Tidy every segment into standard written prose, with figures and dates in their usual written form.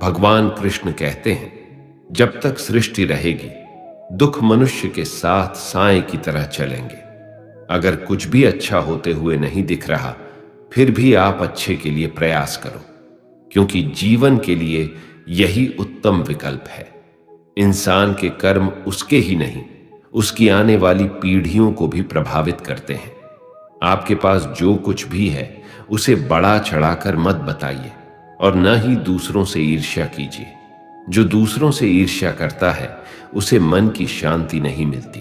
भगवान कृष्ण कहते हैं, जब तक सृष्टि रहेगी दुख मनुष्य के साथ साए की तरह चलेंगे। अगर कुछ भी अच्छा होते हुए नहीं दिख रहा, फिर भी आप अच्छे के लिए प्रयास करो, क्योंकि जीवन के लिए यही उत्तम विकल्प है। इंसान के कर्म उसके ही नहीं, उसकी आने वाली पीढ़ियों को भी प्रभावित करते हैं। आपके पास जो कुछ भी है उसे बढ़ा चढ़ाकर मत बताइए और न ही दूसरों से ईर्ष्या कीजिए। जो दूसरों से ईर्ष्या करता है उसे मन की शांति नहीं मिलती।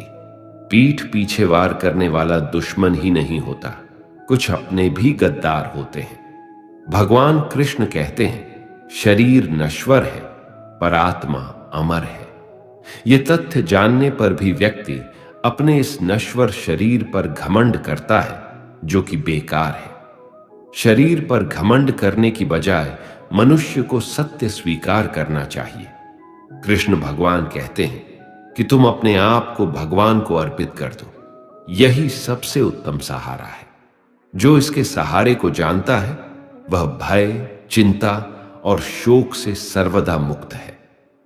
पीठ पीछे वार करने वाला दुश्मन ही नहीं होता, कुछ अपने भी गद्दार होते हैं। भगवान कृष्ण कहते हैं, शरीर नश्वर है पर आत्मा अमर है। यह तथ्य जानने पर भी व्यक्ति अपने इस नश्वर शरीर पर घमंड करता है, जो कि बेकार है। शरीर पर घमंड करने की बजाय मनुष्य को सत्य स्वीकार करना चाहिए। कृष्ण भगवान कहते हैं कि तुम अपने आप को भगवान को अर्पित कर दो, यही सबसे उत्तम सहारा है। जो इसके सहारे को जानता है वह भय, चिंता और शोक से सर्वदा मुक्त है।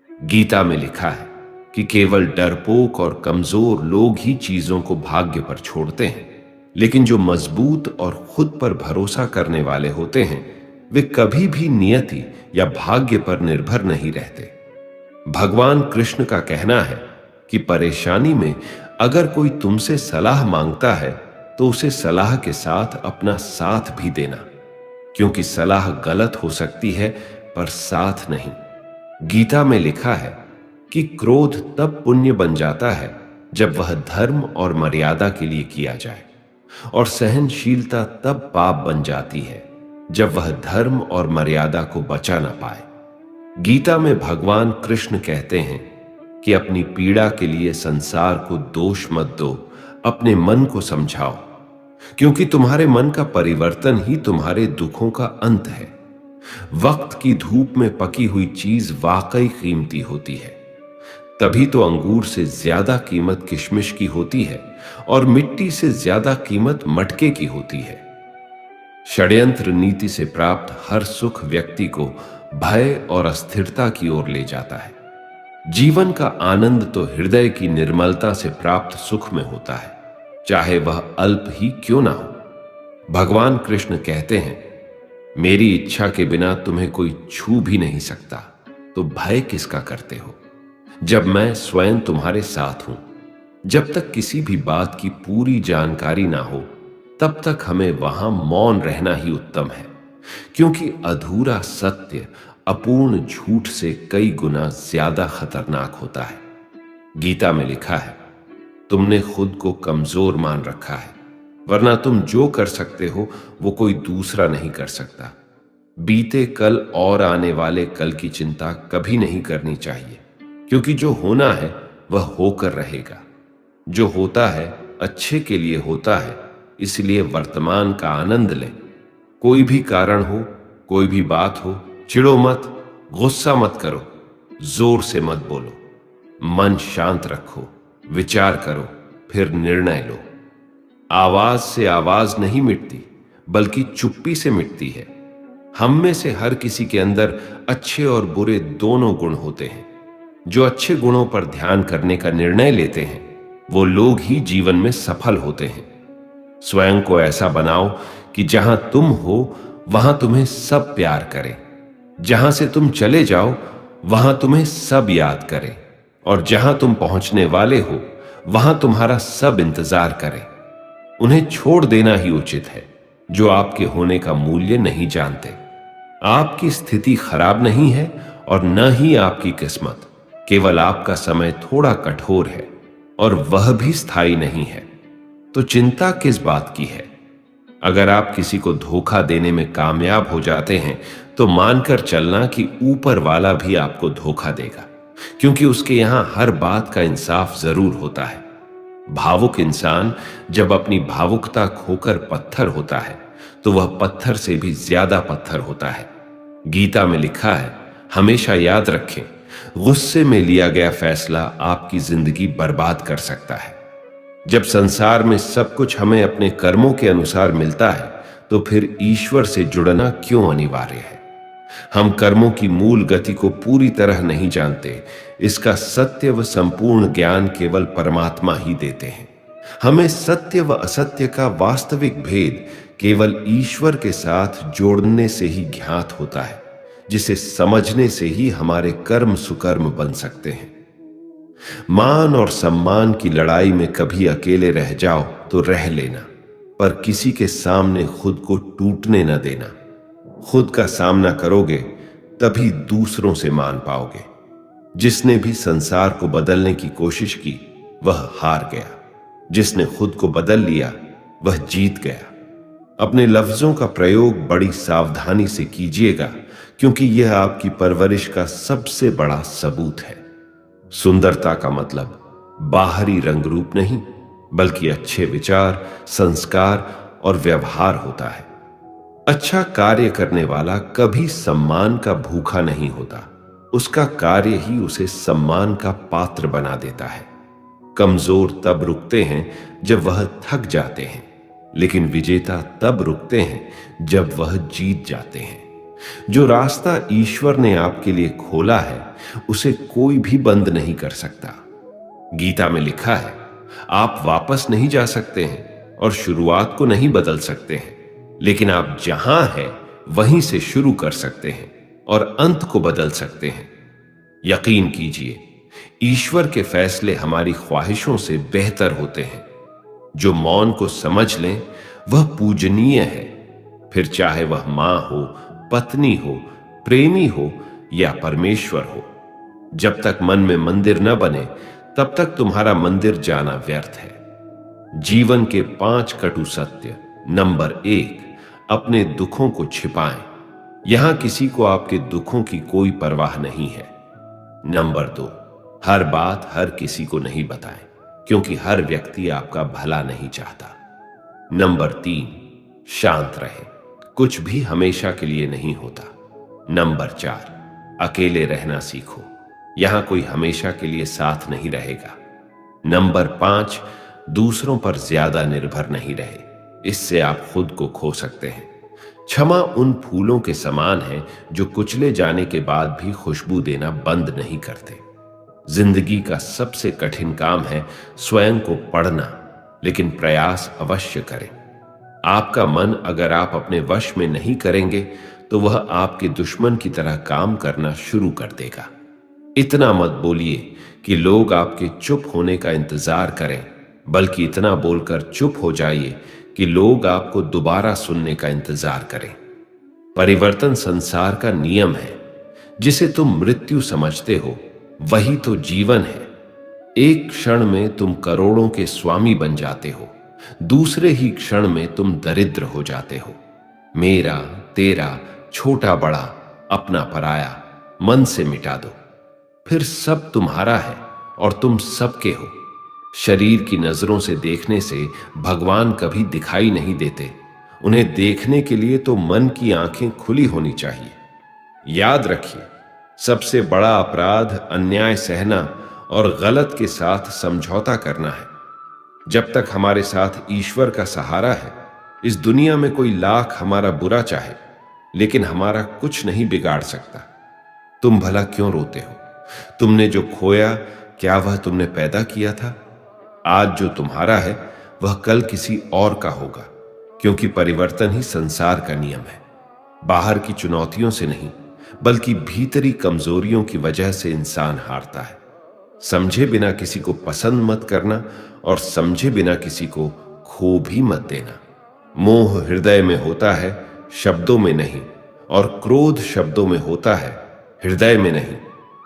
गीता में लिखा है कि केवल डरपोक और कमजोर लोग ही चीजों को भाग्य पर छोड़ते हैं, लेकिन जो मजबूत और खुद पर भरोसा करने वाले होते हैं वे कभी भी नियति या भाग्य पर निर्भर नहीं रहते। भगवान कृष्ण का कहना है कि परेशानी में अगर कोई तुमसे सलाह मांगता है तो उसे सलाह के साथ अपना साथ भी देना, क्योंकि सलाह गलत हो सकती है पर साथ नहीं। गीता में लिखा है कि क्रोध तब पुण्य बन जाता है जब वह धर्म और मर्यादा के लिए किया जाए, और सहनशीलता तब पाप बन जाती है जब वह धर्म और मर्यादा को बचा ना पाए। गीता में भगवान कृष्ण कहते हैं कि अपनी पीड़ा के लिए संसार को दोष मत दो, अपने मन को समझाओ, क्योंकि तुम्हारे मन का परिवर्तन ही तुम्हारे दुखों का अंत है। वक्त की धूप में पकी हुई चीज वाकई कीमती होती है, तभी तो अंगूर से ज्यादा कीमत किशमिश की होती है और मिट्टी से ज्यादा कीमत मटके की होती है। षड्यंत्र नीति से प्राप्त हर सुख व्यक्ति को भय और अस्थिरता की ओर ले जाता है। जीवन का आनंद तो हृदय की निर्मलता से प्राप्त सुख में होता है, चाहे वह अल्प ही क्यों ना हो। भगवान कृष्ण कहते हैं, मेरी इच्छा के बिना तुम्हें कोई छू भी नहीं सकता, तो भय किसका करते हो, जब मैं स्वयं तुम्हारे साथ हूं। जब तक किसी भी बात की पूरी जानकारी ना हो तब तक हमें वहां मौन रहना ही उत्तम है, क्योंकि अधूरा सत्य अपूर्ण झूठ से कई गुना ज्यादा खतरनाक होता है। गीता में लिखा है, तुमने खुद को कमजोर मान रखा है, वरना तुम जो कर सकते हो वो कोई दूसरा नहीं कर सकता। बीते कल और आने वाले कल की चिंता कभी नहीं करनी चाहिए, क्योंकि जो होना है वह होकर रहेगा। जो होता है अच्छे के लिए होता है, इसलिए वर्तमान का आनंद लें। कोई भी कारण हो, कोई भी बात हो, चिढ़ो मत, गुस्सा मत करो, जोर से मत बोलो, मन शांत रखो, विचार करो, फिर निर्णय लो। आवाज से आवाज नहीं मिटती, बल्कि चुप्पी से मिटती है। हम में से हर किसी के अंदर अच्छे और बुरे दोनों गुण होते हैं। जो अच्छे गुणों पर ध्यान करने का निर्णय लेते हैं वो लोग ही जीवन में सफल होते हैं। स्वयं को ऐसा बनाओ कि जहां तुम हो वहां तुम्हें सब प्यार करें, जहां से तुम चले जाओ वहां तुम्हें सब याद करें, और जहां तुम पहुंचने वाले हो वहां तुम्हारा सब इंतजार करें। उन्हें छोड़ देना ही उचित है जो आपके होने का मूल्य नहीं जानते। आपकी स्थिति खराब नहीं है और न ही आपकी किस्मत, केवल आपका समय थोड़ा कठोर है और वह भी स्थायी नहीं है। तो चिंता किस बात की है? अगर आप किसी को धोखा देने में कामयाब हो जाते हैं तो मानकर चलना कि ऊपर वाला भी आपको धोखा देगा, क्योंकि उसके यहां हर बात का इंसाफ जरूर होता है। भावुक इंसान जब अपनी भावुकता खोकर पत्थर होता है तो वह पत्थर से भी ज्यादा पत्थर होता है। गीता में लिखा है, हमेशा याद रखें, गुस्से में लिया गया फैसला आपकी जिंदगी बर्बाद कर सकता है। जब संसार में सब कुछ हमें अपने कर्मों के अनुसार मिलता है तो फिर ईश्वर से जुड़ना क्यों अनिवार्य है? हम कर्मों की मूल गति को पूरी तरह नहीं जानते। इसका सत्य व संपूर्ण ज्ञान केवल परमात्मा ही देते हैं। हमें सत्य व असत्य का वास्तविक भेद केवल ईश्वर के साथ जोड़ने से ही ज्ञात होता है, जिसे समझने से ही हमारे कर्म सुकर्म बन सकते हैं। मान और सम्मान की लड़ाई में कभी अकेले रह जाओ तो रह लेना, पर किसी के सामने खुद को टूटने न देना। खुद का सामना करोगे तभी दूसरों से मान पाओगे। जिसने भी संसार को बदलने की कोशिश की वह हार गया, जिसने खुद को बदल लिया वह जीत गया। अपने लफ्जों का प्रयोग बड़ी सावधानी से कीजिएगा, क्योंकि यह आपकी परवरिश का सबसे बड़ा सबूत है। सुंदरता का मतलब बाहरी रंग रूप नहीं, बल्कि अच्छे विचार, संस्कार और व्यवहार होता है। अच्छा कार्य करने वाला कभी सम्मान का भूखा नहीं होता, उसका कार्य ही उसे सम्मान का पात्र बना देता है। कमजोर तब रुकते हैं जब वह थक जाते हैं, लेकिन विजेता तब रुकते हैं जब वह जीत जाते हैं। जो रास्ता ईश्वर ने आपके लिए खोला है उसे कोई भी बंद नहीं कर सकता। गीता में लिखा है, आप वापस नहीं जा सकते हैं और शुरुआत को नहीं बदल सकते हैं, लेकिन आप जहां हैं वहीं से शुरू कर सकते हैं और अंत को बदल सकते हैं। यकीन कीजिए, ईश्वर के फैसले हमारी ख्वाहिशों से बेहतर होते हैं। जो मौन को समझ लें वह पूजनीय है, फिर चाहे वह मां हो, पत्नी हो, प्रेमी हो या परमेश्वर हो। जब तक मन में मंदिर न बने तब तक तुम्हारा मंदिर जाना व्यर्थ है। जीवन के 5 कटु सत्य। नंबर 1, अपने दुखों को छिपाएं। यहां किसी को आपके दुखों की कोई परवाह नहीं है। नंबर 2, हर बात हर किसी को नहीं बताएं, क्योंकि हर व्यक्ति आपका भला नहीं चाहता। नंबर 3, शांत रहें, कुछ भी हमेशा के लिए नहीं होता। नंबर 4, अकेले रहना सीखो, यहां कोई हमेशा के लिए साथ नहीं रहेगा। नंबर 5, दूसरों पर ज्यादा निर्भर नहीं रहे, इससे आप खुद को खो सकते हैं। क्षमा उन फूलों के समान है जो कुचले जाने के बाद भी खुशबू देना बंद नहीं करते। जिंदगी का सबसे कठिन काम है स्वयं को पढ़ना, लेकिन प्रयास अवश्य करें। आपका मन अगर आप अपने वश में नहीं करेंगे तो वह आपके दुश्मन की तरह काम करना शुरू कर देगा। इतना मत बोलिए कि लोग आपके चुप होने का इंतजार करें, बल्कि इतना बोलकर चुप हो जाइए कि लोग आपको दोबारा सुनने का इंतजार करें। परिवर्तन संसार का नियम है। जिसे तुम मृत्यु समझते हो वही तो जीवन है। एक क्षण में तुम करोड़ों के स्वामी बन जाते हो, दूसरे ही क्षण में तुम दरिद्र हो जाते हो। मेरा, तेरा, छोटा बड़ा, अपना पराया मन से मिटा दो, फिर सब तुम्हारा है और तुम सबके हो। शरीर की नजरों से देखने से भगवान कभी दिखाई नहीं देते। उन्हें देखने के लिए तो मन की आंखें खुली होनी चाहिए। याद रखिए, सबसे बड़ा अपराध अन्याय सहना और गलत के साथ समझौता करना है। जब तक हमारे साथ ईश्वर का सहारा है, इस दुनिया में कोई लाख हमारा बुरा चाहे, लेकिन हमारा कुछ नहीं बिगाड़ सकता। तुम भला क्यों रोते हो? तुमने जो खोया, क्या वह तुमने पैदा किया था? आज जो तुम्हारा है वह कल किसी और का होगा, क्योंकि परिवर्तन ही संसार का नियम है। बाहर की चुनौतियों से नहीं, बल्कि भीतरी कमजोरियों की वजह से इंसान हारता है। समझे बिना किसी को पसंद मत करना और समझे बिना किसी को खो भी मत देना। मोह हृदय में होता है, शब्दों में नहीं, और क्रोध शब्दों में होता है, हृदय में नहीं।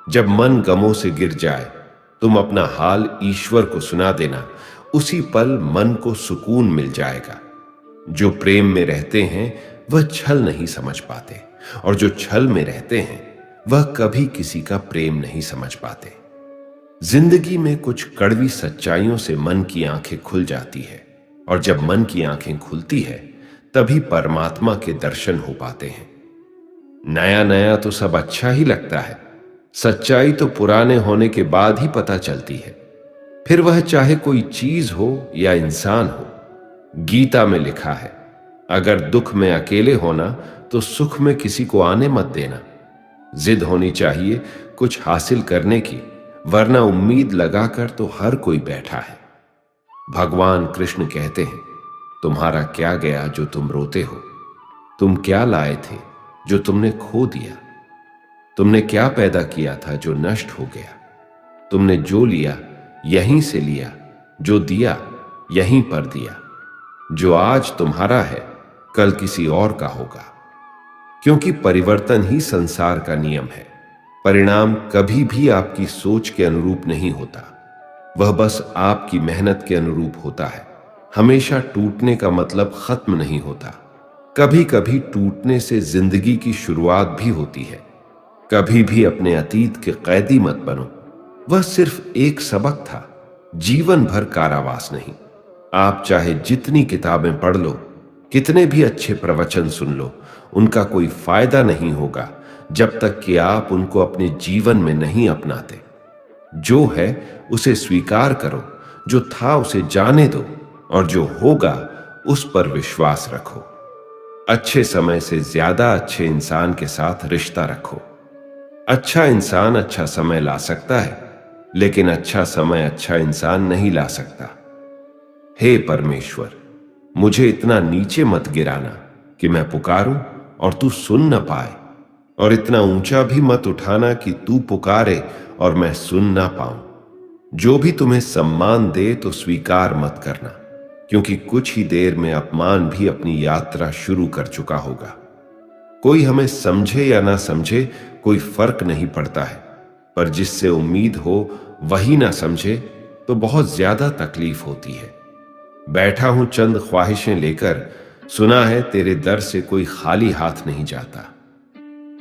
जब मन गमों से गिर जाए तुम अपना हाल ईश्वर को सुना देना, उसी पल मन को सुकून मिल जाएगा। जो प्रेम में रहते हैं वह छल नहीं समझ पाते, और जो छल में रहते हैं वह कभी किसी का प्रेम नहीं समझ पाते। जिंदगी में कुछ कड़वी सच्चाइयों से मन की आंखें खुल जाती है, और जब मन की आंखें खुलती है तभी परमात्मा के दर्शन हो पाते हैं। नया नया तो सब अच्छा ही लगता है, सच्चाई तो पुराने होने के बाद ही पता चलती है, फिर वह चाहे कोई चीज हो या इंसान हो। गीता में लिखा है, अगर दुख में अकेले होना तो सुख में किसी को आने मत देना। जिद होनी चाहिए कुछ हासिल करने की, वरना उम्मीद लगाकर तो हर कोई बैठा है। भगवान कृष्ण कहते हैं, तुम्हारा क्या गया जो तुम रोते हो? तुम क्या लाए थे जो तुमने खो दिया? तुमने क्या पैदा किया था जो नष्ट हो गया? तुमने जो लिया यहीं से लिया, जो दिया यहीं पर दिया। जो आज तुम्हारा है कल किसी और का होगा, क्योंकि परिवर्तन ही संसार का नियम है। परिणाम कभी भी आपकी सोच के अनुरूप नहीं होता, वह बस आपकी मेहनत के अनुरूप होता है। हमेशा टूटने का मतलब खत्म नहीं होता, कभी कभी टूटने से जिंदगी की शुरुआत भी होती है। कभी भी अपने अतीत के कैदी मत बनो, वह सिर्फ एक सबक था, जीवन भर कारावास नहीं। आप चाहे जितनी किताबें पढ़ लो, कितने भी अच्छे प्रवचन सुन लो, उनका कोई फायदा नहीं होगा जब तक कि आप उनको अपने जीवन में नहीं अपनाते। जो है उसे स्वीकार करो, जो था उसे जाने दो, और जो होगा उस पर विश्वास रखो। अच्छे समय से ज्यादा अच्छे इंसान के साथ रिश्ता रखो। अच्छा इंसान अच्छा समय ला सकता है, लेकिन अच्छा समय अच्छा इंसान नहीं ला सकता। हे परमेश्वर, मुझे इतना नीचे मत गिराना कि मैं पुकारूं और तू सुन न पाए, और इतना ऊंचा भी मत उठाना कि तू पुकारे और मैं सुन ना पाऊं। जो भी तुम्हें सम्मान दे तो स्वीकार मत करना, क्योंकि कुछ ही देर में अपमान भी अपनी यात्रा शुरू कर चुका होगा। कोई हमें समझे या ना समझे कोई फर्क नहीं पड़ता है, पर जिससे उम्मीद हो वही ना समझे तो बहुत ज्यादा तकलीफ होती है। बैठा हूं चंद ख्वाहिशें लेकर, सुना है तेरे दर से कोई खाली हाथ नहीं जाता।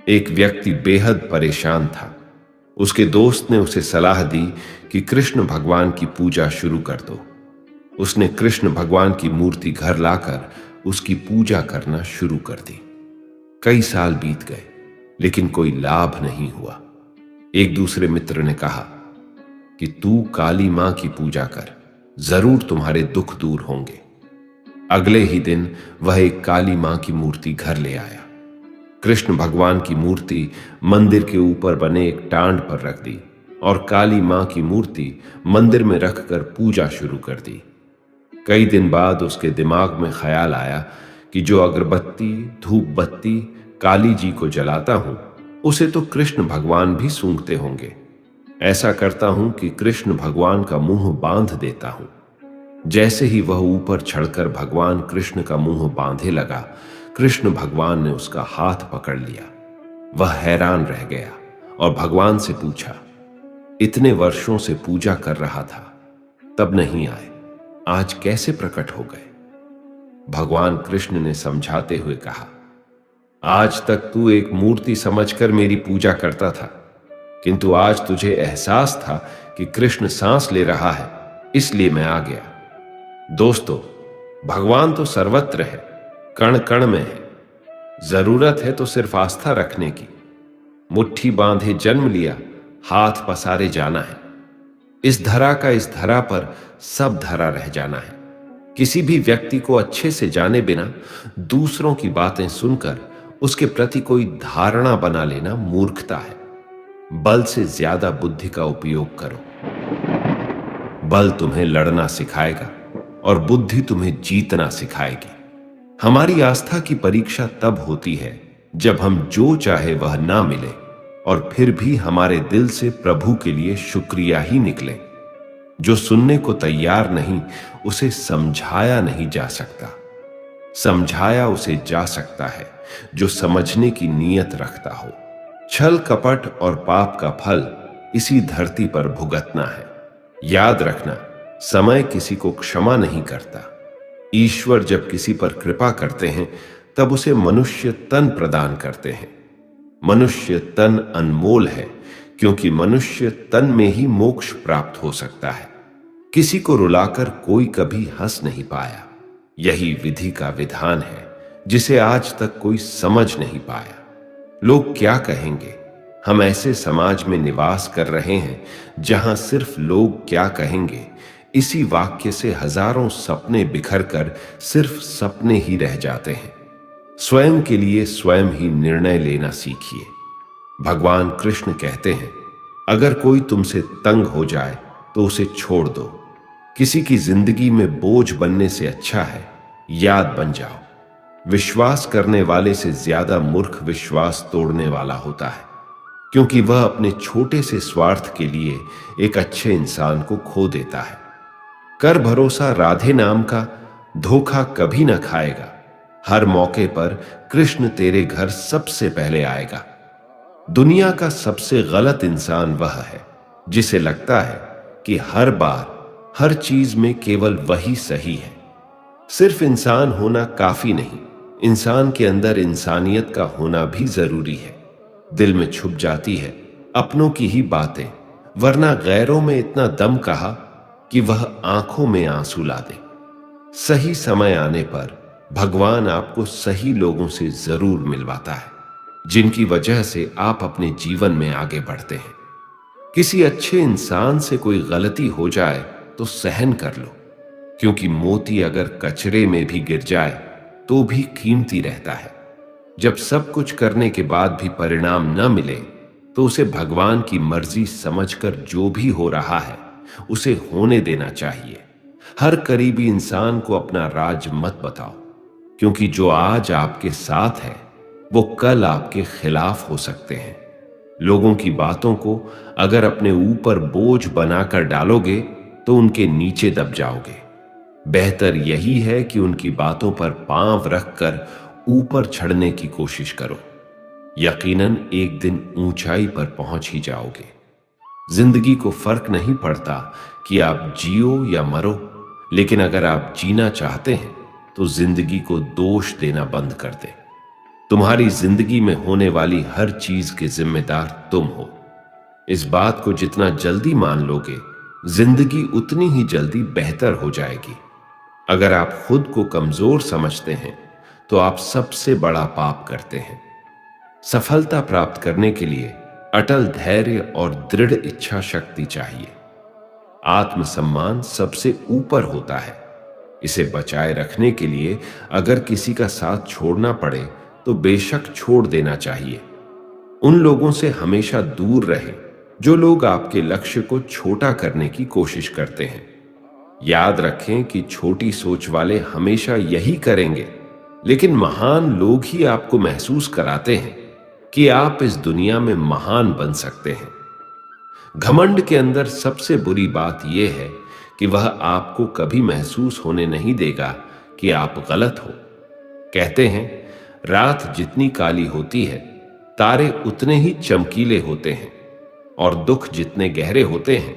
एक व्यक्ति बेहद परेशान था। उसके दोस्त ने उसे सलाह दी कि कृष्ण भगवान की पूजा शुरू कर दो। उसने कृष्ण भगवान की मूर्ति घर लाकर उसकी पूजा करना शुरू कर दी। कई साल बीत गए, लेकिन कोई लाभ नहीं हुआ। एक दूसरे मित्र ने कहा कि तू काली मां की पूजा कर, जरूर तुम्हारे दुख दूर होंगे। अगले ही दिन वह एक काली मां की मूर्ति घर ले आया। कृष्ण भगवान की मूर्ति मंदिर के ऊपर बने एक टांड पर रख दी और काली मां की मूर्ति मंदिर में रखकर पूजा शुरू कर दी। कई दिन बाद उसके दिमाग में ख्याल आया कि जो अगरबत्ती धूप बत्ती काली जी को जलाता हूं, उसे तो कृष्ण भगवान भी सूंघते होंगे। ऐसा करता हूं कि कृष्ण भगवान का मुंह बांध देता हूं। जैसे ही वह ऊपर चढ़कर भगवान कृष्ण का मुंह बांधे लगा, कृष्ण भगवान ने उसका हाथ पकड़ लिया। वह हैरान रह गया और भगवान से पूछा, इतने वर्षों से पूजा कर रहा था, तब नहीं आए, आज कैसे प्रकट हो गए? भगवान कृष्ण ने समझाते हुए कहा, आज तक तू एक मूर्ति समझकर मेरी पूजा करता था, किंतु आज तुझे एहसास था कि कृष्ण सांस ले रहा है, इसलिए मैं आ गया। दोस्तों, भगवान तो सर्वत्र है, कण कण में है। जरूरत है तो सिर्फ आस्था रखने की। मुट्ठी बांधे जन्म लिया, हाथ पसारे जाना है। इस धरा का इस धरा पर सब धरा रह जाना है। किसी भी व्यक्ति को अच्छे से जाने बिना दूसरों की बातें सुनकर उसके प्रति कोई धारणा बना लेना मूर्खता है। बल से ज्यादा बुद्धि का उपयोग करो। बल तुम्हें लड़ना सिखाएगा और बुद्धि तुम्हें जीतना सिखाएगी। हमारी आस्था की परीक्षा तब होती है जब हम जो चाहे वह ना मिले और फिर भी हमारे दिल से प्रभु के लिए शुक्रिया ही निकले। जो सुनने को तैयार नहीं, उसे समझाया नहीं जा सकता। समझाया उसे जा सकता है जो समझने की नीयत रखता हो। छल कपट और पाप का फल इसी धरती पर भुगतना है। याद रखना, समय किसी को क्षमा नहीं करता। ईश्वर जब किसी पर कृपा करते हैं तब उसे मनुष्य तन प्रदान करते हैं। मनुष्य तन अनमोल है, क्योंकि मनुष्य तन में ही मोक्ष प्राप्त हो सकता है। किसी को रुलाकर कोई कभी हंस नहीं पाया। यही विधि का विधान है जिसे आज तक कोई समझ नहीं पाया। लोग क्या कहेंगे? हम ऐसे समाज में निवास कर रहे हैं जहां सिर्फ लोग क्या कहेंगे इसी वाक्य से हजारों सपने बिखर कर सिर्फ सपने ही रह जाते हैं। स्वयं के लिए स्वयं ही निर्णय लेना सीखिए। भगवान कृष्ण कहते हैं, अगर कोई तुमसे तंग हो जाए तो उसे छोड़ दो। किसी की जिंदगी में बोझ बनने से अच्छा है याद बन जाओ। विश्वास करने वाले से ज्यादा मूर्ख विश्वास तोड़ने वाला होता है, क्योंकि वह अपने छोटे से स्वार्थ के लिए एक अच्छे इंसान को खो देता है। कर भरोसा राधे नाम का, धोखा कभी न खाएगा। हर मौके पर कृष्ण तेरे घर सबसे पहले आएगा। दुनिया का सबसे गलत इंसान वह है जिसे लगता है कि हर बार हर चीज में केवल वही सही है। सिर्फ इंसान होना काफी नहीं, इंसान के अंदर इंसानियत का होना भी जरूरी है। दिल में छुप जाती है अपनों की ही बातें, वरना गैरों में इतना दम कहा कि वह आंखों में आंसू ला दे। सही समय आने पर भगवान आपको सही लोगों से जरूर मिलवाता है, जिनकी वजह से आप अपने जीवन में आगे बढ़ते हैं। किसी अच्छे इंसान से कोई गलती हो जाए तो सहन कर लो, क्योंकि मोती अगर कचरे में भी गिर जाए तो भी कीमती रहता है। जब सब कुछ करने के बाद भी परिणाम न मिले तो उसे भगवान की मर्जी समझकर जो भी हो रहा है उसे होने देना चाहिए। हर करीबी इंसान को अपना राज मत बताओ, क्योंकि जो आज आपके साथ है वो कल आपके खिलाफ हो सकते हैं। लोगों की बातों को अगर अपने ऊपर बोझ बनाकर डालोगे तो उनके नीचे दब जाओगे। बेहतर यही है कि उनकी बातों पर पांव रखकर ऊपर चढ़ने की कोशिश करो। यकीनन एक दिन ऊंचाई पर पहुंच ही जाओगे। जिंदगी को फर्क नहीं पड़ता कि आप जियो या मरो, लेकिन अगर आप जीना चाहते हैं तो जिंदगी को दोष देना बंद कर दे। तुम्हारी जिंदगी में होने वाली हर चीज के जिम्मेदार तुम हो। इस बात को जितना जल्दी मान लोगे, जिंदगी उतनी ही जल्दी बेहतर हो जाएगी। अगर आप खुद को कमजोर समझते हैं तो आप सबसे बड़ा पाप करते हैं। सफलता प्राप्त करने के लिए अटल धैर्य और दृढ़ इच्छा शक्ति चाहिए। आत्मसम्मान सबसे ऊपर होता है। इसे बचाए रखने के लिए अगर किसी का साथ छोड़ना पड़े तो बेशक छोड़ देना चाहिए। उन लोगों से हमेशा दूर रहें जो लोग आपके लक्ष्य को छोटा करने की कोशिश करते हैं। याद रखें कि छोटी सोच वाले हमेशा यही करेंगे, लेकिन महान लोग ही आपको महसूस कराते हैं कि आप इस दुनिया में महान बन सकते हैं। घमंड के अंदर सबसे बुरी बात यह है कि वह आपको कभी महसूस होने नहीं देगा कि आप गलत हो। कहते हैं, रात जितनी काली होती है तारे उतने ही चमकीले होते हैं, और दुख जितने गहरे होते हैं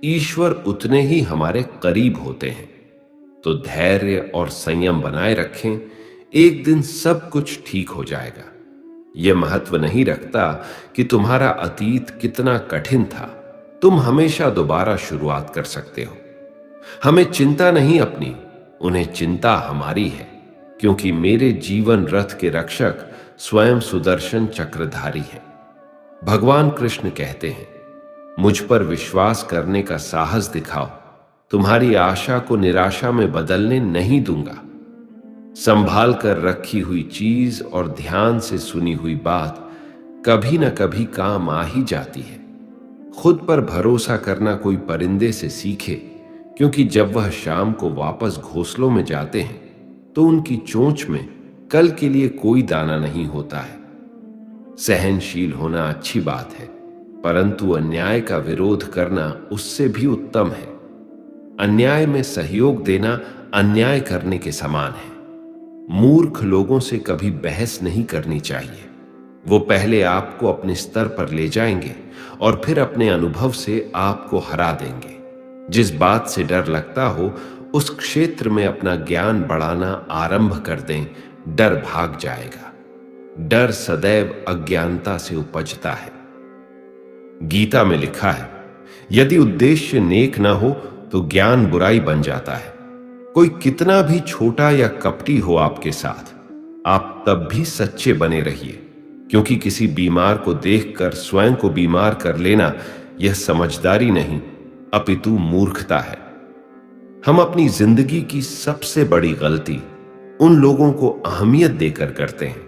ईश्वर उतने ही हमारे करीब होते हैं। तो धैर्य और संयम बनाए रखें, एक दिन सब कुछ ठीक हो जाएगा। यह महत्व नहीं रखता कि तुम्हारा अतीत कितना कठिन था, तुम हमेशा दोबारा शुरुआत कर सकते हो। हमें चिंता नहीं अपनी, उन्हें चिंता हमारी है, क्योंकि मेरे जीवन रथ के रक्षक स्वयं सुदर्शन चक्रधारी हैं। भगवान कृष्ण कहते हैं, मुझ पर विश्वास करने का साहस दिखाओ, तुम्हारी आशा को निराशा में बदलने नहीं दूंगा। संभाल कर रखी हुई चीज और ध्यान से सुनी हुई बात कभी न कभी काम आ ही जाती है। खुद पर भरोसा करना कोई परिंदे से सीखे, क्योंकि जब वह शाम को वापस घोंसलों में जाते हैं तो उनकी चोंच में कल के लिए कोई दाना नहीं होता है। सहनशील होना अच्छी बात है, परंतु अन्याय का विरोध करना उससे भी उत्तम है। अन्याय में सहयोग देना अन्याय करने के समान है। मूर्ख लोगों से कभी बहस नहीं करनी चाहिए। वो पहले आपको अपने स्तर पर ले जाएंगे और फिर अपने अनुभव से आपको हरा देंगे। जिस बात से डर लगता हो उस क्षेत्र में अपना ज्ञान बढ़ाना आरंभ कर दें, डर भाग जाएगा। डर सदैव अज्ञानता से उपजता है। गीता में लिखा है, यदि उद्देश्य नेक ना हो तो ज्ञान बुराई बन जाता है। कोई कितना भी छोटा या कपटी हो आपके साथ, आप तब भी सच्चे बने रहिए, क्योंकि किसी बीमार को देखकर स्वयं को बीमार कर लेना यह समझदारी नहीं अपितु मूर्खता है। हम अपनी जिंदगी की सबसे बड़ी गलती उन लोगों को अहमियत देकर करते हैं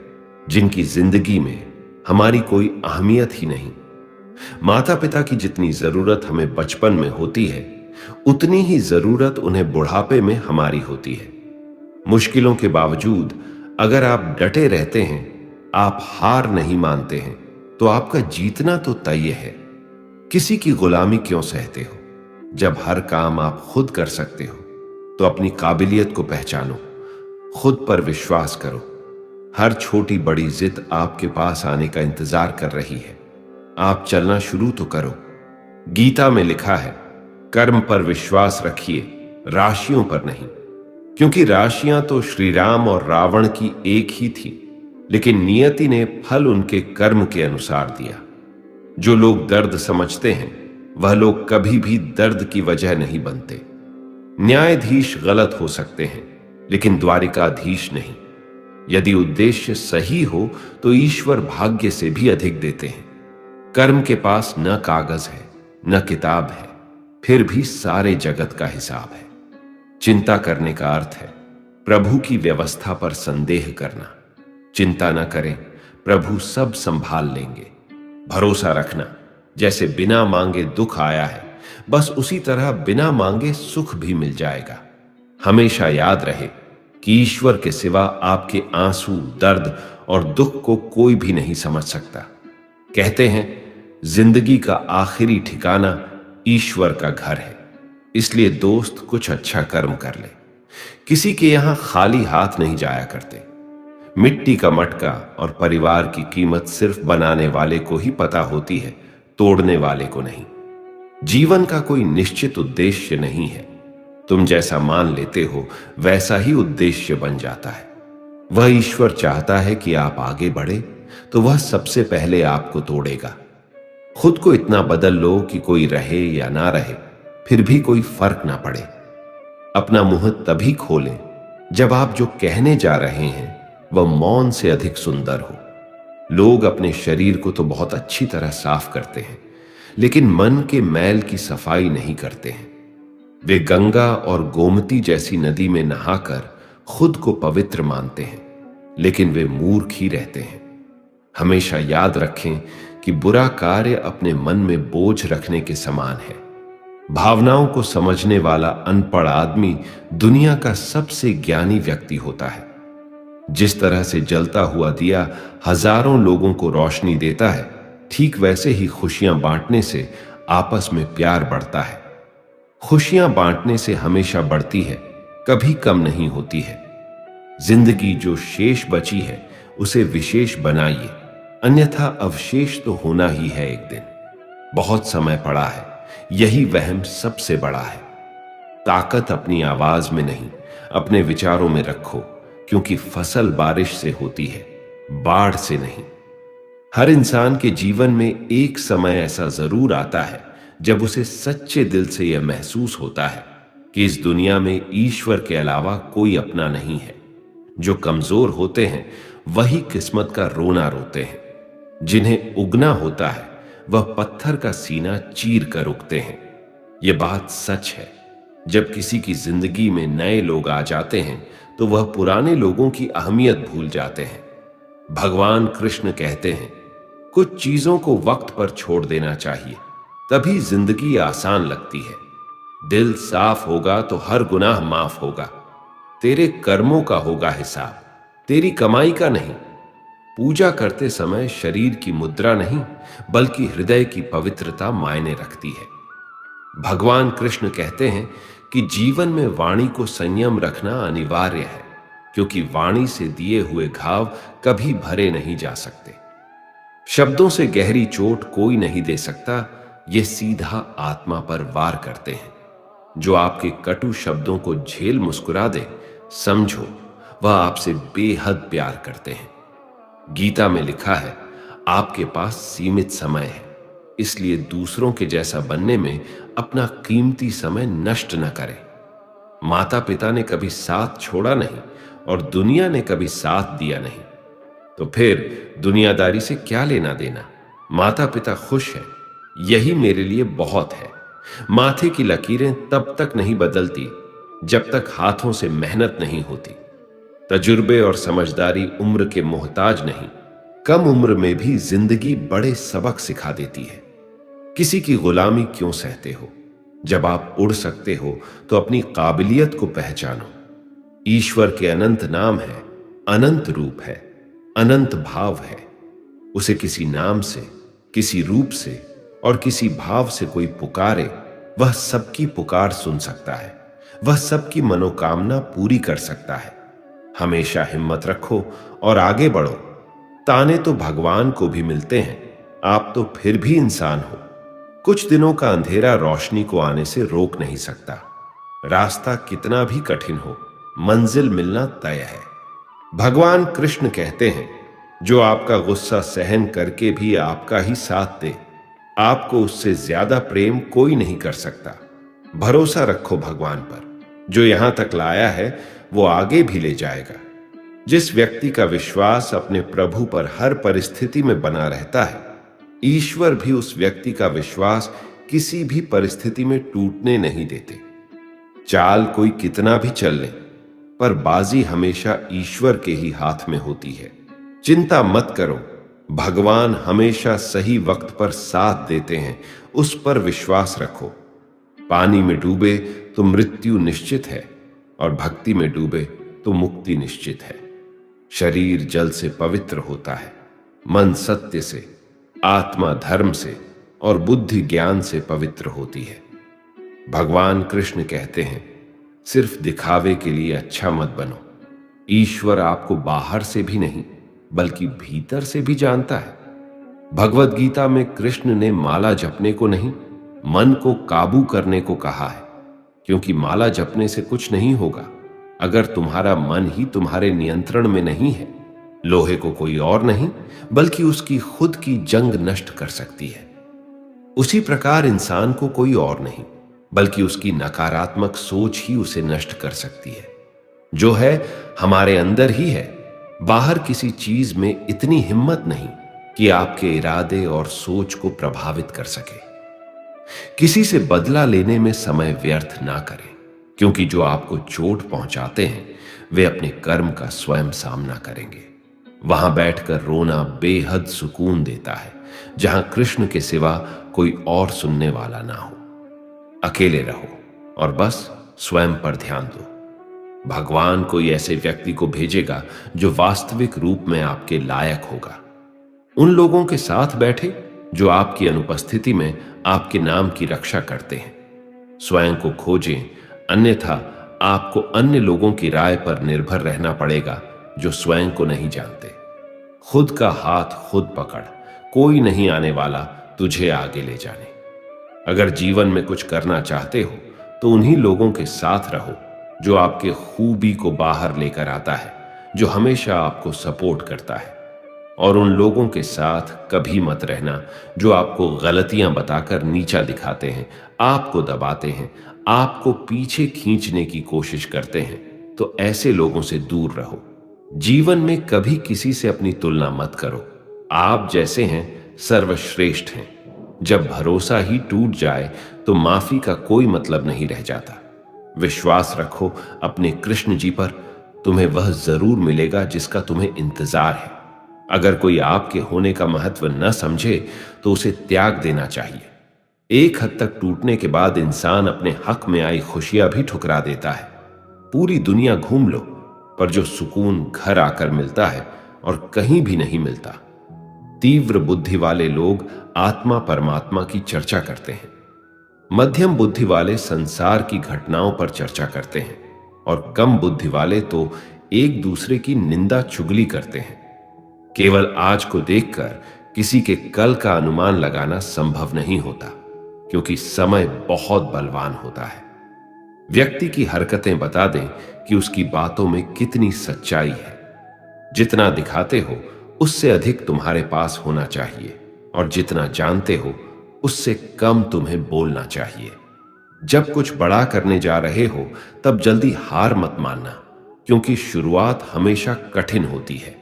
जिनकी जिंदगी में हमारी कोई अहमियत ही नहीं। माता पिता की जितनी जरूरत हमें बचपन में होती है, उतनी ही जरूरत उन्हें बुढ़ापे में हमारी होती है। मुश्किलों के बावजूद अगर आप डटे रहते हैं, आप हार नहीं मानते हैं, तो आपका जीतना तो तय है। किसी की गुलामी क्यों सहते हो? जब हर काम आप खुद कर सकते हो, तो अपनी काबिलियत को पहचानो, खुद पर विश्वास करो। हर छोटी बड़ी जिद आपके पास आने का इंतजार कर रही है। आप चलना शुरू तो करो। गीता में लिखा है, कर्म पर विश्वास रखिए, राशियों पर नहीं। क्योंकि राशियां तो श्री राम और रावण की एक ही थी, लेकिन नियति ने फल उनके कर्म के अनुसार दिया। जो लोग दर्द समझते हैं, वह लोग कभी भी दर्द की वजह नहीं बनते। न्यायाधीश गलत हो सकते हैं, लेकिन द्वारिकाधीश नहीं। यदि उद्देश्य सही हो तो ईश्वर भाग्य से भी अधिक देते हैं। कर्म के पास न कागज है न किताब है, फिर भी सारे जगत का हिसाब है। चिंता करने का अर्थ है प्रभु की व्यवस्था पर संदेह करना। चिंता न करें, प्रभु सब संभाल लेंगे। भरोसा रखना, जैसे बिना मांगे दुख आया है, बस उसी तरह बिना मांगे सुख भी मिल जाएगा। हमेशा याद रहे कि ईश्वर के सिवा आपके आंसू, दर्द और दुख को कोई भी नहीं समझ सकता। कहते हैं, जिंदगी का आखिरी ठिकाना ईश्वर का घर है। इसलिए दोस्त, कुछ अच्छा कर्म कर ले। किसी के यहां खाली हाथ नहीं जाया करते। मिट्टी का मटका और परिवार की कीमत सिर्फ बनाने वाले को ही पता होती है, तोड़ने वाले को नहीं। जीवन का कोई निश्चित उद्देश्य नहीं है। तुम जैसा मान लेते हो, वैसा ही उद्देश्य बन जाता है। वह ईश्वर चाहता है कि आप आगे बढ़े, तो वह सबसे पहले आपको तोड़ेगा। खुद को इतना बदल लो कि कोई रहे या ना रहे, फिर भी कोई फर्क ना पड़े। अपना मुंह तभी खोलें जब आप जो कहने जा रहे हैं वह मौन से अधिक सुंदर हो। लोग अपने शरीर को तो बहुत अच्छी तरह साफ करते हैं, लेकिन मन के मैल की सफाई नहीं करते हैं। वे गंगा और गोमती जैसी नदी में नहाकर खुद को पवित्र मानते हैं, लेकिन वे मूर्ख ही रहते हैं। हमेशा याद रखें कि बुरा कार्य अपने मन में बोझ रखने के समान है। भावनाओं को समझने वाला अनपढ़ आदमी दुनिया का सबसे ज्ञानी व्यक्ति होता है। जिस तरह से जलता हुआ दिया हजारों लोगों को रोशनी देता है, ठीक वैसे ही खुशियां बांटने से आपस में प्यार बढ़ता है। खुशियां बांटने से हमेशा बढ़ती है, कभी कम नहीं होती है। जिंदगी जो शेष बची है, उसे विशेष बनाइए, अन्यथा अवशेष तो होना ही है एक दिन। बहुत समय पड़ा है, यही वहम सबसे बड़ा है। ताकत अपनी आवाज में नहीं, अपने विचारों में रखो, क्योंकि फसल बारिश से होती है, बाढ़ से नहीं। हर इंसान के जीवन में एक समय ऐसा जरूर आता है जब उसे सच्चे दिल से यह महसूस होता है कि इस दुनिया में ईश्वर के अलावा कोई अपना नहीं है। जो कमजोर होते हैं वही किस्मत का रोना रोते हैं। जिन्हें उगना होता है वह पत्थर का सीना चीर कर उगते हैं। ये बात सच है। जब किसी की जिंदगी में नए लोग आ जाते हैं तो वह पुराने लोगों की अहमियत भूल जाते हैं। भगवान कृष्ण कहते हैं, कुछ चीजों को वक्त पर छोड़ देना चाहिए, तभी जिंदगी आसान लगती है। दिल साफ होगा तो हर गुनाह माफ होगा। तेरे कर्मों का होगा हिसाब, तेरी कमाई का नहीं। पूजा करते समय शरीर की मुद्रा नहीं, बल्कि हृदय की पवित्रता मायने रखती है। भगवान कृष्ण कहते हैं कि जीवन में वाणी को संयम रखना अनिवार्य है, क्योंकि वाणी से दिए हुए घाव कभी भरे नहीं जा सकते। शब्दों से गहरी चोट कोई नहीं दे सकता, ये सीधा आत्मा पर वार करते हैं। जो आपके कटु शब्दों को झेल मुस्कुरा दे, समझो वह आपसे बेहद प्यार करते हैं। गीता में लिखा है, आपके पास सीमित समय है, इसलिए दूसरों के जैसा बनने में अपना कीमती समय नष्ट न करें। माता पिता ने कभी साथ छोड़ा नहीं और दुनिया ने कभी साथ दिया नहीं, तो फिर दुनियादारी से क्या लेना देना। माता पिता खुश हैं, यही मेरे लिए बहुत है। माथे की लकीरें तब तक नहीं बदलती जब तक हाथों से मेहनत नहीं होती। तजुर्बे और समझदारी उम्र के मोहताज नहीं, कम उम्र में भी जिंदगी बड़े सबक सिखा देती है। किसी की गुलामी क्यों सहते हो? जब आप उड़ सकते हो तो अपनी काबिलियत को पहचानो। ईश्वर के अनंत नाम है, अनंत रूप है, अनंत भाव है। उसे किसी नाम से, किसी रूप से और किसी भाव से कोई पुकारे, वह सबकी पुकार सुन सकता है, वह सबकी मनोकामना पूरी कर सकता है। हमेशा हिम्मत रखो और आगे बढ़ो। ताने तो भगवान को भी मिलते हैं, आप तो फिर भी इंसान हो। कुछ दिनों का अंधेरा रोशनी को आने से रोक नहीं सकता। रास्ता कितना भी कठिन हो, मंजिल मिलना तय है। भगवान कृष्ण कहते हैं, जो आपका गुस्सा सहन करके भी आपका ही साथ दे, आपको उससे ज्यादा प्रेम कोई नहीं कर सकता। भरोसा रखो भगवान पर, जो यहां तक लाया है वो आगे भी ले जाएगा। जिस व्यक्ति का विश्वास अपने प्रभु पर हर परिस्थिति में बना रहता है, ईश्वर भी उस व्यक्ति का विश्वास किसी भी परिस्थिति में टूटने नहीं देते। चाल कोई कितना भी चल ले, पर बाजी हमेशा ईश्वर के ही हाथ में होती है। चिंता मत करो, भगवान हमेशा सही वक्त पर साथ देते हैं, उस पर विश्वास रखो। पानी में डूबे तो मृत्यु निश्चित है, और भक्ति में डूबे तो मुक्ति निश्चित है। शरीर जल से पवित्र होता है, मन सत्य से, आत्मा धर्म से और बुद्धि ज्ञान से पवित्र होती है। भगवान कृष्ण कहते हैं, सिर्फ दिखावे के लिए अच्छा मत बनो। ईश्वर आपको बाहर से भी नहीं बल्कि भीतर से भी जानता है। भगवद गीता में कृष्ण ने माला जपने को नहीं, मन को काबू करने को कहा है, क्योंकि माला जपने से कुछ नहीं होगा अगर तुम्हारा मन ही तुम्हारे नियंत्रण में नहीं है। लोहे को कोई और नहीं बल्कि उसकी खुद की जंग नष्ट कर सकती है। उसी प्रकार इंसान को कोई और नहीं बल्कि उसकी नकारात्मक सोच ही उसे नष्ट कर सकती है। जो है हमारे अंदर ही है। बाहर किसी चीज में इतनी हिम्मत नहीं कि आपके इरादे और सोच को प्रभावित कर सके। किसी से बदला लेने में समय व्यर्थ ना करें, क्योंकि जो आपको चोट पहुंचाते हैं वे अपने कर्म का स्वयं सामना करेंगे। वहां बैठकर रोना बेहद सुकून देता है, जहां कृष्ण के सिवा कोई और सुनने वाला ना हो। अकेले रहो और बस स्वयं पर ध्यान दो। भगवान कोई ऐसे व्यक्ति को भेजेगा जो वास्तविक रूप में आपके लायक होगा। उन लोगों के साथ बैठे जो आपकी अनुपस्थिति में आपके नाम की रक्षा करते हैं। स्वयं को खोजें, अन्यथा आपको अन्य लोगों की राय पर निर्भर रहना पड़ेगा जो स्वयं को नहीं जानते। खुद का हाथ खुद पकड़, कोई नहीं आने वाला तुझे आगे ले जाने। अगर जीवन में कुछ करना चाहते हो तो उन्हीं लोगों के साथ रहो जो आपके खूबी को बाहर लेकर आता है, जो हमेशा आपको सपोर्ट करता है। और उन लोगों के साथ कभी मत रहना जो आपको गलतियां बताकर नीचा दिखाते हैं, आपको दबाते हैं, आपको पीछे खींचने की कोशिश करते हैं। तो ऐसे लोगों से दूर रहो। जीवन में कभी किसी से अपनी तुलना मत करो। आप जैसे हैं सर्वश्रेष्ठ हैं। जब भरोसा ही टूट जाए तो माफी का कोई मतलब नहीं रह जाता। विश्वास रखो अपने कृष्ण जी पर, तुम्हें वह जरूर मिलेगा जिसका तुम्हें इंतजार है। अगर कोई आपके होने का महत्व न समझे तो उसे त्याग देना चाहिए। एक हद तक टूटने के बाद इंसान अपने हक में आई खुशियां भी ठुकरा देता है। पूरी दुनिया घूम लो, पर जो सुकून घर आकर मिलता है और कहीं भी नहीं मिलता। तीव्र बुद्धि वाले लोग आत्मा परमात्मा की चर्चा करते हैं। मध्यम बुद्धि वाले संसार की घटनाओं पर चर्चा करते हैं, और कम बुद्धि वाले तो एक दूसरे की निंदा चुगली करते हैं। केवल आज को देखकर किसी के कल का अनुमान लगाना संभव नहीं होता, क्योंकि समय बहुत बलवान होता है। व्यक्ति की हरकतें बता दें कि उसकी बातों में कितनी सच्चाई है। जितना दिखाते हो उससे अधिक तुम्हारे पास होना चाहिए, और जितना जानते हो उससे कम तुम्हें बोलना चाहिए। जब कुछ बड़ा करने जा रहे हो तब जल्दी हार मत मानना, क्योंकि शुरुआत हमेशा कठिन होती है।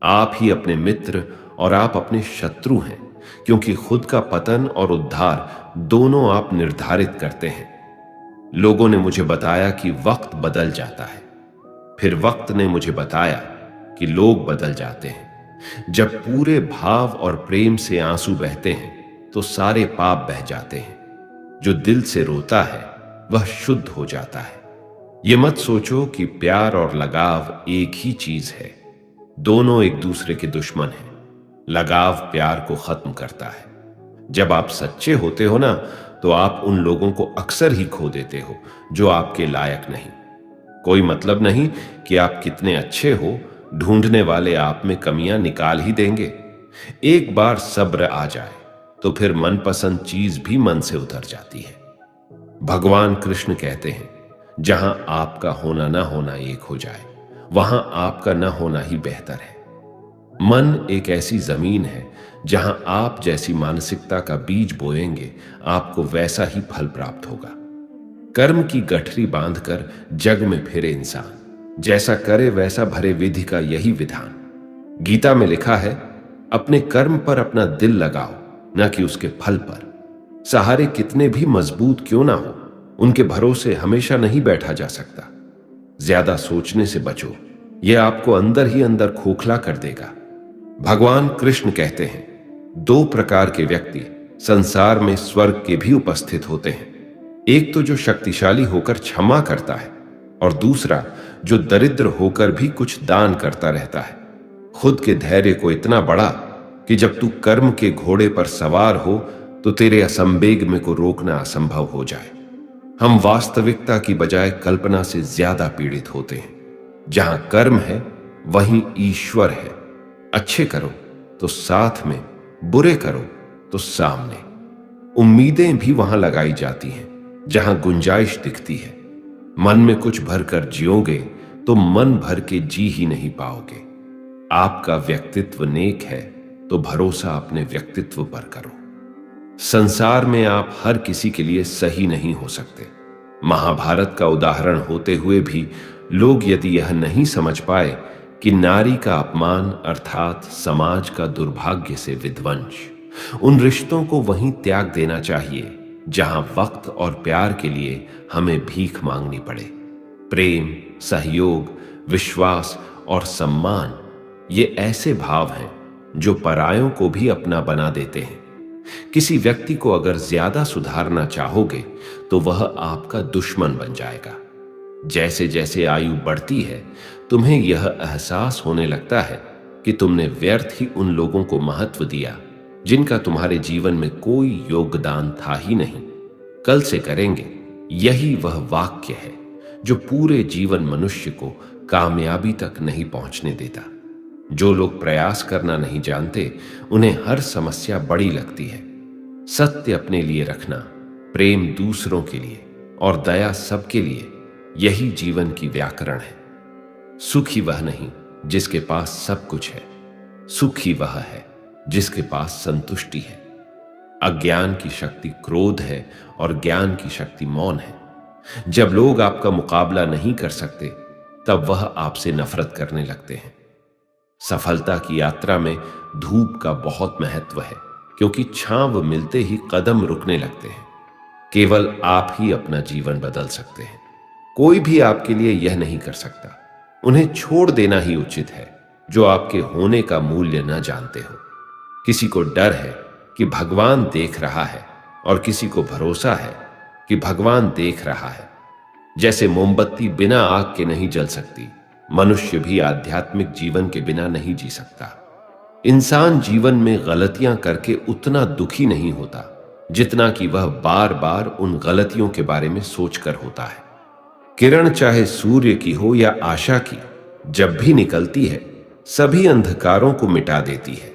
आप ही अपने मित्र और आप अपने शत्रु हैं, क्योंकि खुद का पतन और उद्धार दोनों आप निर्धारित करते हैं। लोगों ने मुझे बताया कि वक्त बदल जाता है। फिर वक्त ने मुझे बताया कि लोग बदल जाते हैं। जब पूरे भाव और प्रेम से आंसू बहते हैं तो सारे पाप बह जाते हैं। जो दिल से रोता है वह शुद्ध हो जाता है। ये मत सोचो कि प्यार और लगाव एक ही चीज है। दोनों एक दूसरे के दुश्मन हैं। लगाव प्यार को खत्म करता है। जब आप सच्चे होते हो ना, तो आप उन लोगों को अक्सर ही खो देते हो जो आपके लायक नहीं। कोई मतलब नहीं कि आप कितने अच्छे हो, ढूंढने वाले आप में कमियां निकाल ही देंगे। एक बार सब्र आ जाए तो फिर मनपसंद चीज भी मन से उतर जाती है। भगवान कृष्ण कहते हैं, जहां आपका होना ना होना एक हो जाए, वहां आपका न होना ही बेहतर है। मन एक ऐसी जमीन है, जहां आप जैसी मानसिकता का बीज बोएंगे, आपको वैसा ही फल प्राप्त होगा। कर्म की गठरी बांधकर जग में फिरे इंसान, जैसा करे वैसा भरे विधि का यही विधान। गीता में लिखा है, अपने कर्म पर अपना दिल लगाओ, न कि उसके फल पर। सहारे कितने भी मजबूत क्यों ना हो, उनके भरोसे हमेशा नहीं बैठा जा सकता। ज्यादा सोचने से बचो, यह आपको अंदर ही अंदर खोखला कर देगा। भगवान कृष्ण कहते हैं, दो प्रकार के व्यक्ति संसार में स्वर्ग के भी उपस्थित होते हैं। एक तो जो शक्तिशाली होकर क्षमा करता है, और दूसरा जो दरिद्र होकर भी कुछ दान करता रहता है। खुद के धैर्य को इतना बढ़ा कि जब तू कर्म के घोड़े पर सवार हो तो तेरे असंवेग में को रोकना असंभव हो जाए। हम वास्तविकता की बजाय कल्पना से ज्यादा पीड़ित होते हैं। जहां कर्म है वहीं ईश्वर है। अच्छे करो तो साथ में, बुरे करो तो सामने। उम्मीदें भी वहां लगाई जाती हैं जहां गुंजाइश दिखती है। मन में कुछ भरकर जियोगे तो मन भर के जी ही नहीं पाओगे। आपका व्यक्तित्व नेक है तो भरोसा अपने व्यक्तित्व पर करो। संसार में आप हर किसी के लिए सही नहीं हो सकते। महाभारत का उदाहरण होते हुए भी लोग यदि यह नहीं समझ पाए कि नारी का अपमान अर्थात समाज का दुर्भाग्य से विध्वंस, उन रिश्तों को वहीं त्याग देना चाहिए जहां वक्त और प्यार के लिए हमें भीख मांगनी पड़े। प्रेम, सहयोग, विश्वास और सम्मान ये ऐसे भाव हैं जो परायों को भी अपना बना देते हैं। किसी व्यक्ति को अगर ज्यादा सुधारना चाहोगे तो वह आपका दुश्मन बन जाएगा। जैसे जैसे आयु बढ़ती है, तुम्हें यह एहसास होने लगता है कि तुमने व्यर्थ ही उन लोगों को महत्व दिया जिनका तुम्हारे जीवन में कोई योगदान था ही नहीं। कल से करेंगे, यही वह वाक्य है जो पूरे जीवन मनुष्य को कामयाबी तक नहीं पहुंचने देता। जो लोग प्रयास करना नहीं जानते, उन्हें हर समस्या बड़ी लगती है। सत्य अपने लिए रखना, प्रेम दूसरों के लिए और दया सबके लिए, यही जीवन की व्याकरण है। सुखी वह नहीं जिसके पास सब कुछ है, सुखी वह है जिसके पास संतुष्टि है। अज्ञान की शक्ति क्रोध है और ज्ञान की शक्ति मौन है। जब लोग आपका मुकाबला नहीं कर सकते, तब वह आपसे नफरत करने लगते हैं। सफलता की यात्रा में धूप का बहुत महत्व है, क्योंकि छांव मिलते ही कदम रुकने लगते हैं। केवल आप ही अपना जीवन बदल सकते हैं। कोई भी आपके लिए यह नहीं कर सकता। उन्हें छोड़ देना ही उचित है जो आपके होने का मूल्य न जानते हो। किसी को डर है कि भगवान देख रहा है और किसी को भरोसा है कि भगवान देख रहा है। जैसे मोमबत्ती बिना आग के नहीं जल सकती, मनुष्य भी आध्यात्मिक जीवन के बिना नहीं जी सकता। इंसान जीवन में गलतियां करके उतना दुखी नहीं होता जितना कि वह बार बार उन गलतियों के बारे में सोचकर होता है। किरण चाहे सूर्य की हो या आशा की, जब भी निकलती है सभी अंधकारों को मिटा देती है।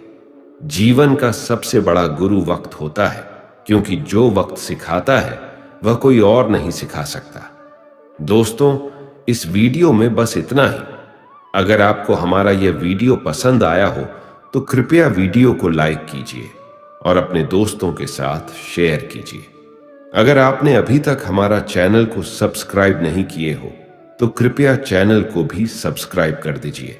जीवन का सबसे बड़ा गुरु वक्त होता है, क्योंकि जो वक्त सिखाता है वह कोई और नहीं सिखा सकता। दोस्तों, इस वीडियो में बस इतना ही। अगर आपको हमारा यह वीडियो पसंद आया हो तो कृपया वीडियो को लाइक कीजिए और अपने दोस्तों के साथ शेयर कीजिए। अगर आपने अभी तक हमारा चैनल को सब्सक्राइब नहीं किए हो तो कृपया चैनल को भी सब्सक्राइब कर दीजिए।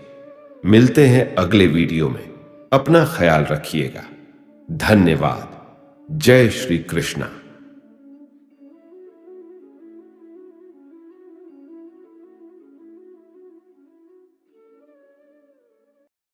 मिलते हैं अगले वीडियो में। अपना ख्याल रखिएगा। धन्यवाद। जय श्री कृष्णा।